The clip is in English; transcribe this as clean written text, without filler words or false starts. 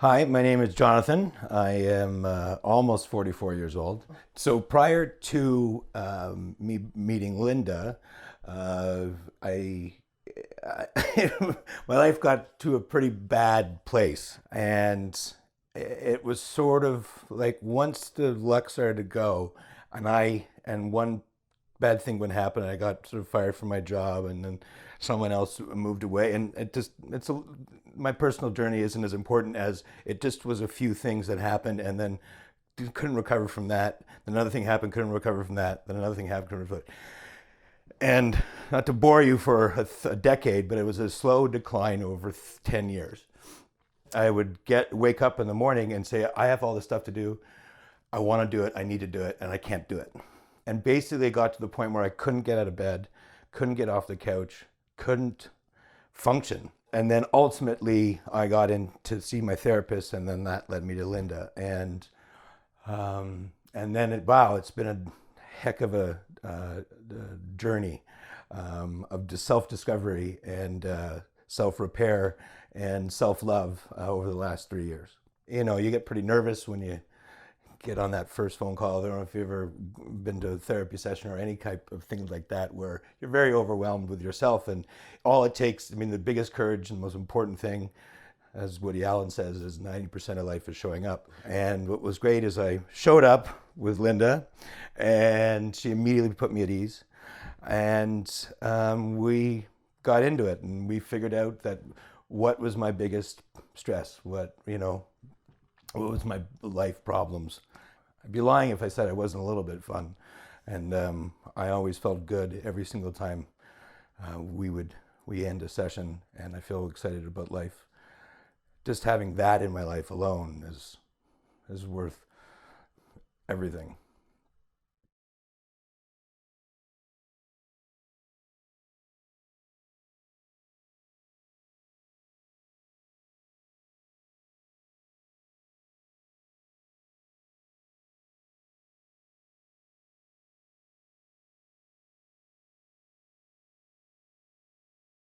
Hi, my name is Jonathan. I am almost 44 years old. So prior to me meeting Lynda, uh, I, my life got to a pretty bad place, and it was sort of like once the luck started to go, and one bad thing would happen. I got sort of fired from my job, and then someone else moved away, and my personal journey isn't as important as it just was a few things that happened, and then couldn't recover from that. Then another thing happened, couldn't recover from that. Then another thing happened, couldn't recover. And not to bore you for a decade, but it was a slow decline over 10 years. I would wake up in the morning and say, I have all this stuff to do. I want to do it. I need to do it, and I can't do it. And basically, it got to the point where I couldn't get out of bed, couldn't get off the couch, couldn't function. And then ultimately, I got in to see my therapist, and then that led me to Lynda. And then wow, it's been a heck of a journey of self-discovery and self-repair and self-love over the last 3 years. You know, you get pretty nervous when you get on that first phone call. I don't know if you've ever been to a therapy session or any type of thing like that, where you're very overwhelmed with yourself, and all it takes, I mean, the biggest courage and most important thing, as Woody Allen says, is 90% of life is showing up. And what was great is I showed up with Lynda, and she immediately put me at ease. And we got into it, and we figured out that what was my biggest stress, what was my life problems. I'd be lying if I said I wasn't a little bit fun. And I always felt good every single time we end a session, and I feel excited about life. Just having that in my life alone is worth everything.